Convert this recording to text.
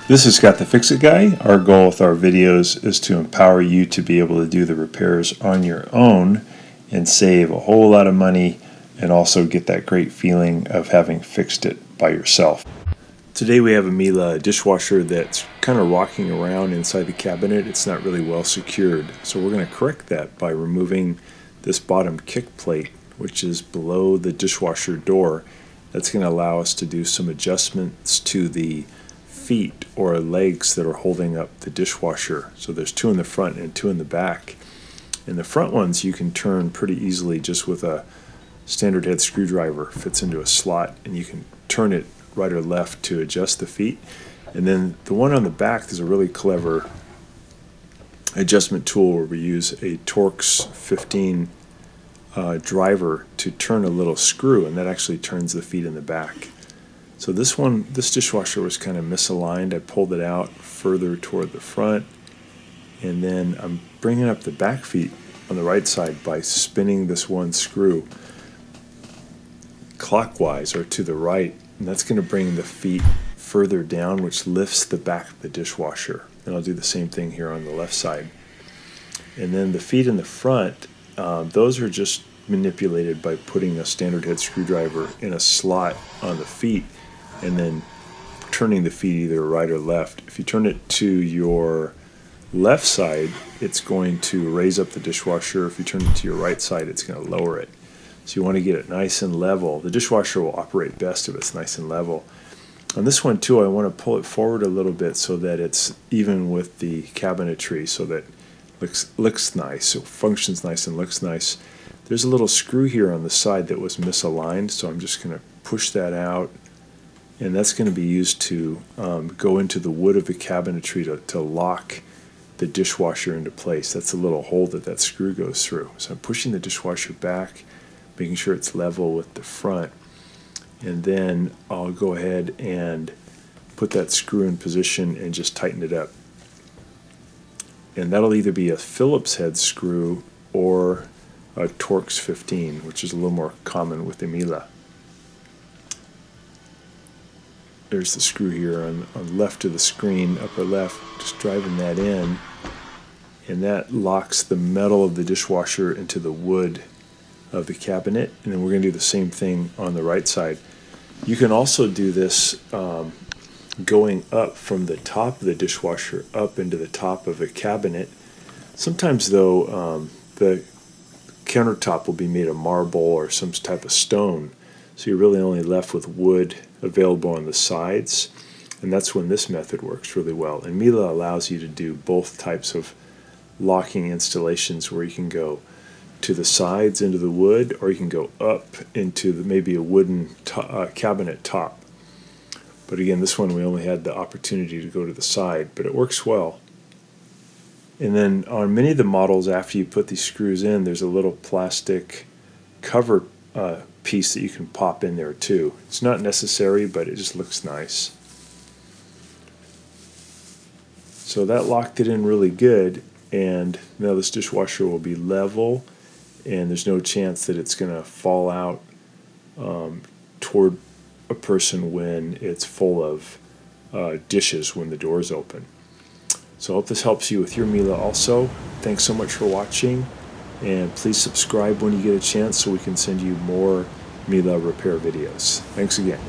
This is Scott the Fix-It Guy. Our goal with our videos is to empower you to be able to do the repairs on your own and save a whole lot of money and also get that great feeling of having fixed it by yourself. Today we have a Miele dishwasher that's kind of rocking around inside the cabinet. It's not really well secured. So we're going to correct that by removing this bottom kick plate, which is below the dishwasher door. That's going to allow us to do some adjustments to the feet or legs that are holding up the dishwasher. So there's two in the front and two in the back. And the front ones you can turn pretty easily just with a standard head screwdriver. Fits into a slot and you can turn it right or left to adjust the feet. And then the one on the back, there's a really clever adjustment tool where we use a Torx 15 driver to turn a little screw, and that actually turns the feet in the back. So this dishwasher was kind of misaligned. I pulled it out further toward the front, and then I'm bringing up the back feet on the right side by spinning this one screw clockwise or to the right, and that's going to bring the feet further down, which lifts the back of the dishwasher. And I'll do the same thing here on the left side. And then the feet in the front, those are just manipulated by putting a standard head screwdriver in a slot on the feet and then turning the feet either right or left. If you turn it to your left side, it's going to raise up the dishwasher. If you turn it to your right side, it's going to lower it. So you want to get it nice and level. The dishwasher will operate best if it's nice and level. On this one too, I want to pull it forward a little bit so that it's even with the cabinetry, so that it looks nice, so it functions nice and looks nice. There's a little screw here on the side that was misaligned, so I'm just going to push that out, and that's going to be used to go into the wood of the cabinetry to lock the dishwasher into place. That's a little hole that screw goes through. So I'm pushing the dishwasher back, making sure it's level with the front, and then I'll go ahead and put that screw in position and just tighten it up. And that'll either be a Phillips head screw or a Torx 15, which is a little more common with the Miele. There's the screw here on left of the screen, upper left, just driving that in, and that locks the metal of the dishwasher into the wood of the cabinet. And then we're going to do the same thing on the right side. You can also do this going up from the top of the dishwasher up into the top of a cabinet. Sometimes though, the countertop will be made of marble or some type of stone, so you're really only left with wood available on the sides, and that's when this method works really well. And Miele allows you to do both types of locking installations, where you can go to the sides into the wood, or you can go up into maybe a wooden cabinet top. But again, this one we only had the opportunity to go to the side, but it works well. And then on many of the models, after you put these screws in, there's a little plastic cover piece that you can pop in there too. It's not necessary, but it just looks nice. So that locked it in really good, and now this dishwasher will be level, and there's no chance that it's going to fall out toward a person when it's full of dishes when the door is open. So I hope this helps you with your Miele also. Thanks so much for watching, and please subscribe when you get a chance so we can send you more Miele repair videos. Thanks again.